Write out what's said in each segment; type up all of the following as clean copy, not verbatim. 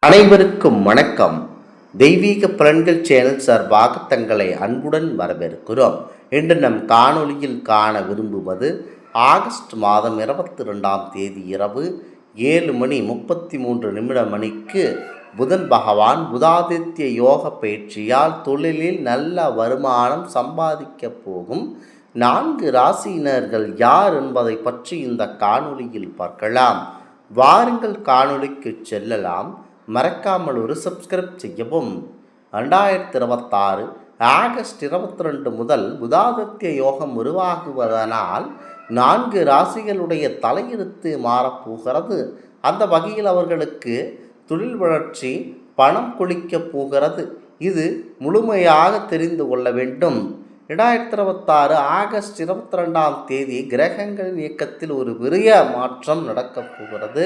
அனைவருக்கும் வணக்கம். தெய்வீக பலன்கள் சேனல் சார்பாக தங்களை அன்புடன் வரவேற்கிறோம். இன்று நம் காணொளியில் காண விரும்புவது ஆகஸ்ட் மாதம் 22ஆம் தேதி இரவு 7:33 புதன் பகவான் புதாதித்ய யோக பயிற்சியால் தொழிலில் நல்ல வருமானம் சம்பாதிக்கப் போகும் 4 ராசியினர்கள் யார் என்பதை பற்றி இந்த காணொளியில் பார்க்கலாம். வாருங்கள் காணொளிக்கு செல்லலாம். மறக்காமல் ஒரு சப்ஸ்கிரைப் செய்யவும். 2026 ஆகஸ்ட் 22 முதல் புதாதித்ய யோகம் உருவாகுவதனால் 4 ராசிகளுடைய தலையெழுத்து மாறப்போகிறது. அந்த வகையில் அவர்களுக்கு தொழில் வளர்ச்சி, பணம் கொளிக்கப் போகிறது. இது முழுமையாக தெரிந்து கொள்ள வேண்டும். 2026 ஆகஸ்ட் 22ஆம் தேதி கிரகங்களின் இயக்கத்தில் ஒரு பெரிய மாற்றம் நடக்கப் போகிறது.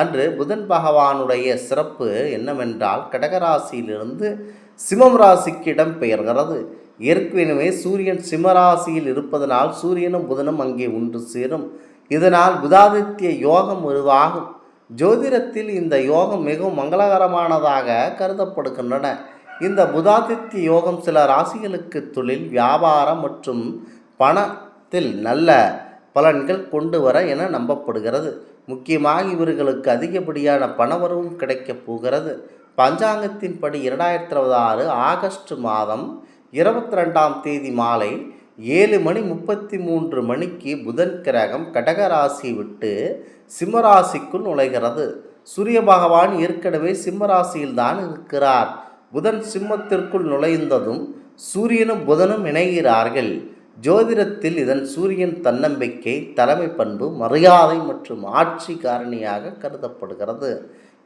அன்று புதன் பகவானுடைய சிறப்பு என்னவென்றால் கடகராசியிலிருந்து சிம்மம் ராசிக்கு இடம் பெயர்கிறது. ஏற்கனவே சூரியன் சிம்மராசியில் இருப்பதனால் சூரியனும் புதனும் அங்கே ஒன்று சேரும். இதனால் புதாதித்ய யோகம் உருவாகும். ஜோதிடத்தில் இந்த யோகம் மிகவும் மங்களகரமானதாக கருதப்படுகின்றன. இந்த புதாதித்ய யோகம் சில ராசிகளுக்கு தொழில், வியாபாரம் மற்றும் பணத்தில் நல்ல பலன்கள் கொண்டு வர என நம்பப்படுகிறது. முக்கியமாக இவர்களுக்கு அதிகப்படியான பணவரவும் கிடைக்கப் போகிறது. பஞ்சாங்கத்தின்படி 2026 ஆகஸ்ட் மாதம் 22ஆம் தேதி மாலை 7:33 புதன் கிரகம் கடகராசி விட்டு சிம்மராசிக்குள் நுழைகிறது. சூரிய பகவான் ஏற்கனவே சிம்மராசியில்தான் இருக்கிறார். புதன் சிம்மத்திற்குள் நுழைந்ததும் சூரியனும் புதனும் இணைகிறார்கள். ஜோதிடத்தில் இதன் சூரியன் தன்னம்பிக்கை, தலைமை பண்பு, மரியாதை மற்றும் ஆட்சி காரணியாக கருதப்படுகிறது.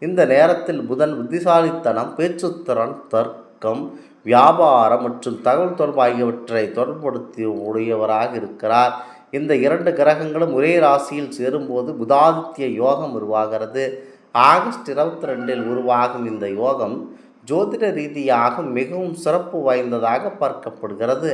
இந்த நேரத்தில் புதன் புத்திசாலித்தனம், பேச்சுத்திறன், தர்க்கம், வியாபாரம் மற்றும் தகவல் தொடர்பு ஆகியவற்றை தொடர்புபடுத்தி உடையவராக இருக்கிறார். இந்த 2 கிரகங்களும் ஒரே ராசியில் சேரும்போது புதாதித்ய யோகம் உருவாகிறது. ஆகஸ்ட் 22 உருவாகும் இந்த யோகம் ஜோதிட ரீதியாக மிகவும் சிறப்பு வாய்ந்ததாக பார்க்கப்படுகிறது.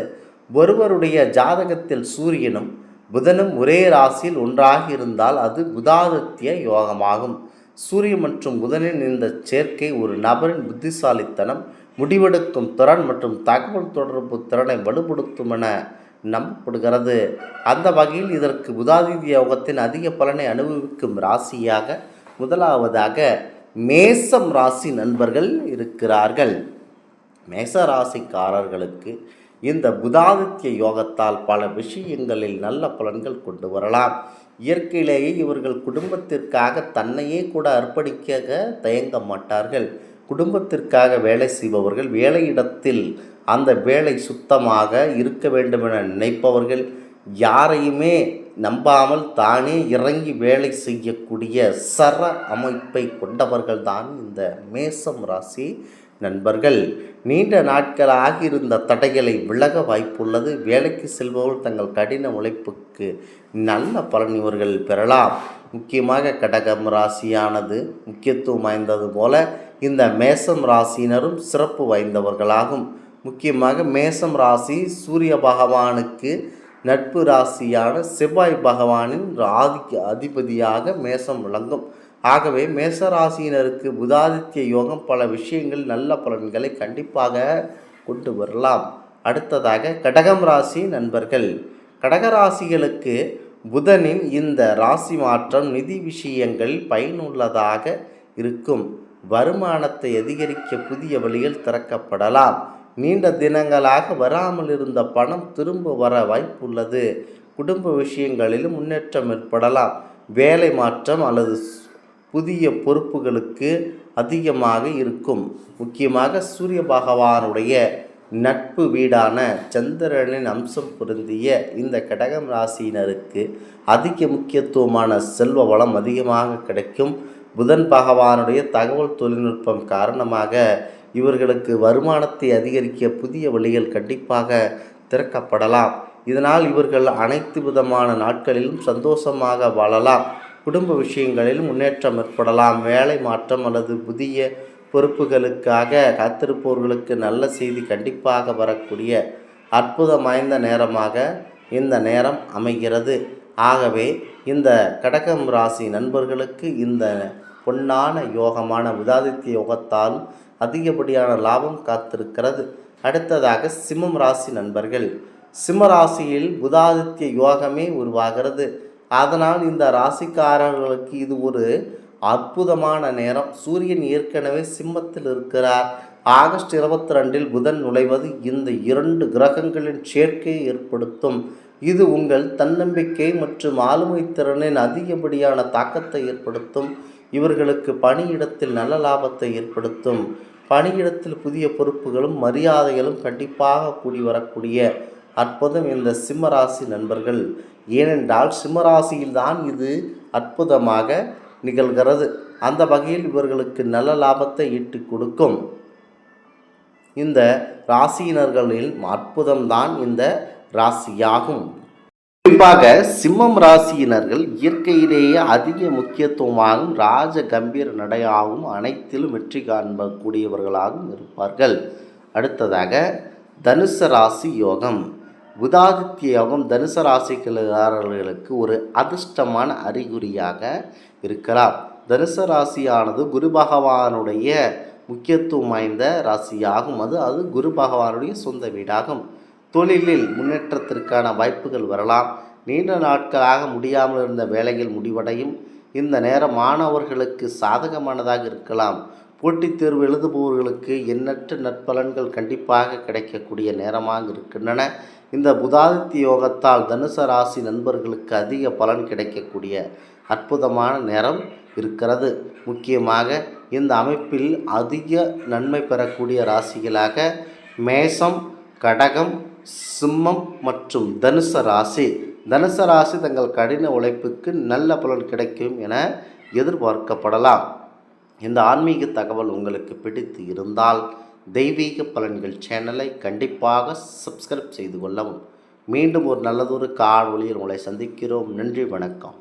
ஒருவருடைய ஜாதகத்தில் சூரியனும் புதனும் ஒரே ராசியில் ஒன்றாக இருந்தால் அது புதாதித்ய யோகமாகும். சூரியன் மற்றும் புதனின் இந்த சேர்க்கை ஒரு நபரின் புத்திசாலித்தனம், முடிவெடுக்கும் திறன் மற்றும் தகவல் தொடர்பு திறனை வலுப்படுத்தும் என நம்பப்படுகிறது. அந்த வகையில் இதற்கு புதாதித்ய யோகத்தின் அதிக பலனை அனுபவிக்கும் ராசியாக முதலாவதாக மேசம் ராசி நண்பர்கள் இருக்கிறார்கள். மேச ராசிக்காரர்களுக்கு இந்த புதாதித்ய யோகத்தால் பல விஷயங்களில் நல்ல பலன்கள் கொண்டு வரலாம். இயற்கையிலேயே இவர்கள் குடும்பத்திற்காக தன்னையே கூட அர்ப்பணிக்க தயங்க மாட்டார்கள். குடும்பத்திற்காக வேலை செய்பவர்கள், வேலையிடத்தில் அந்த வேலை சுத்தமாக இருக்க வேண்டும் என நினைப்பவர்கள், யாரையுமே நம்பாமல் தானே இறங்கி வேலை செய்யக்கூடிய சர அமைப்பை கொண்டவர்கள்தான் இந்த மேசம் ராசி நண்பர்கள். நீண்ட நாட்களாக இருந்த தடைகளை விலக வாய்ப்புள்ளது. வேலைக்கு செல்பவர்கள் தங்கள் கடின உழைப்புக்கு நல்ல பலன் இவர்கள் பெறலாம். முக்கியமாக கடகம் ராசியானது முக்கியத்துவம் வாய்ந்தது போல இந்த மேசம் ராசியினரும் சிறப்பு வாய்ந்தவர்களாகும். முக்கியமாக மேசம் ராசி சூரிய பகவானுக்கு நட்பு ராசியான செவ்வாய் பகவானின் அதிபதியாக மேசம் விளங்கும். ஆகவே மேசராசியினருக்கு புதாதித்ய யோகம் பல விஷயங்கள் நல்ல பலன்களை கண்டிப்பாக கொண்டு வரலாம். அடுத்ததாக கடகம் ராசி நண்பர்கள். கடகராசிகளுக்கு புதனின் இந்த ராசி மாற்றம் நிதி விஷயங்கள் பயனுள்ளதாக இருக்கும். வருமானத்தை அதிகரிக்க புதிய வழிகள் திறக்கப்படலாம். நீண்ட தினங்களாக வராமல் இருந்த பணம் திரும்ப வர வாய்ப்புள்ளது. குடும்ப விஷயங்களிலும் முன்னேற்றம் ஏற்படலாம். வேலை மாற்றம் அல்லது புதிய பொறுப்புகளுக்கு அதிகமாக இருக்கும். முக்கியமாக சூரிய பகவானுடைய நட்பு வீடான சந்திரனின் அம்சம் பொருந்திய இந்த கடகம் ராசியினருக்கு அதிக முக்கியத்துவமான செல்வ வளம் அதிகமாக கிடைக்கும். புதன் பகவானுடைய தகவல் தொழில்நுட்பம் காரணமாக இவர்களுக்கு வருமானத்தை அதிகரிக்க புதிய வழிகள் கண்டிப்பாக திறக்கப்படலாம். இதனால் இவர்கள் அனைத்து விதமான நாட்களிலும் சந்தோஷமாக வாழலாம். குடும்ப விஷயங்களில் முன்னேற்றம் ஏற்படலாம். வேலை மாற்றம் அல்லது புதிய பொறுப்புகளுக்காக காத்திருப்பவர்களுக்கு நல்ல செய்தி கண்டிப்பாக வரக்கூடிய அற்புதம் வாய்ந்த நேரமாக இந்த நேரம் அமைகிறது. ஆகவே இந்த கடகம் ராசி நண்பர்களுக்கு இந்த பொன்னான யோகமான புதாதித்ய யோகத்தாலும் அதிகப்படியான லாபம் காத்திருக்கிறது. அடுத்ததாக சிம்மம் ராசி நண்பர்கள். சிம்ம ராசியில் புதாதித்ய யோகமே உருவாகிறது. அதனால் இந்த ராசிக்காரர்களுக்கு இது ஒரு அற்புதமான நேரம். சூரியன் ஏற்கனவே சிம்மத்தில் இருக்கிறார். ஆகஸ்ட் 22 புதன் நுழைவது இந்த 2 கிரகங்களின் சேர்க்கையை ஏற்படுத்தும். இது உங்கள் தன்னம்பிக்கை மற்றும் ஆளுமை திறனின் அதிகப்படியான தாக்கத்தை ஏற்படுத்தும். இவர்களுக்கு பணியிடத்தில் நல்ல லாபத்தை ஏற்படுத்தும். பணியிடத்தில் புதிய பொறுப்புகளும் மரியாதைகளும் கண்டிப்பாக கூடி வரக்கூடிய அற்புதம் இந்த சிம்மராசி நண்பர்கள். ஏனென்றால் சிம்மராசியில்தான் இது அற்புதமாக நிகழ்கிறது. அந்த வகையில் இவர்களுக்கு நல்ல லாபத்தை ஈட்டி கொடுக்கும். இந்த ராசியினர்களில் அற்புதம்தான் இந்த ராசியாகும். குறிப்பாக சிம்மம் ராசியினர்கள் இயற்கையிலேயே அதிக முக்கியத்துவமாகவும் ராஜ கம்பீர நடையாகவும் அனைத்திலும் வெற்றி காணக்கூடியவர்களாகவும் இருப்பார்கள். அடுத்ததாக தனுசு ராசி யோகம். புதாதித்ய யோகம் தனுசு ராசிக்காரர்களுக்கு ஒரு அதிர்ஷ்டமான அறிகுறியாக இருக்கலாம். தனுசு ராசியானது குரு பகவானுடைய முக்கியத்துவம் வாய்ந்த ராசியாகும். அது குரு பகவானுடைய சொந்த வீடாகும். தொழிலில் முன்னேற்றத்திற்கான வாய்ப்புகள் வரலாம். நீண்ட நாட்களாக முடியாமல் இருந்த வேலைகள் முடிவடையும். இந்த நேரம் மாணவர்களுக்கு சாதகமானதாக இருக்கலாம். போட்டித் தேர்வு எழுதுபவர்களுக்கு எண்ணற்ற நற்பலன்கள் கண்டிப்பாக கிடைக்கக்கூடிய நேரமாக இருக்கின்றன. இந்த புதாதித்ய யோகத்தால் தனுசு ராசி நண்பர்களுக்கு அதிக பலன் கிடைக்கக்கூடிய அற்புதமான நேரம் இருக்கிறது. முக்கியமாக இந்த அமைப்பில் அதிக நன்மை பெறக்கூடிய ராசிகளாக மேசம், கடகம், சிம்மம் மற்றும் தனுசு ராசி. தனுசு ராசி தங்கள் கடின உழைப்புக்கு நல்ல பலன் கிடைக்கும் என எதிர்பார்க்கப்படலாம். இந்த ஆன்மீக தகவல் உங்களுக்கு பிடித்து இருந்தால் தெய்வீக பலன்கள் சேனலை கண்டிப்பாக சப்ஸ்கிரைப் செய்து கொள்ளவும். மீண்டும் ஒரு நல்லதொரு காணொளியில் உங்களை சந்திக்கிறோம். நன்றி, வணக்கம்.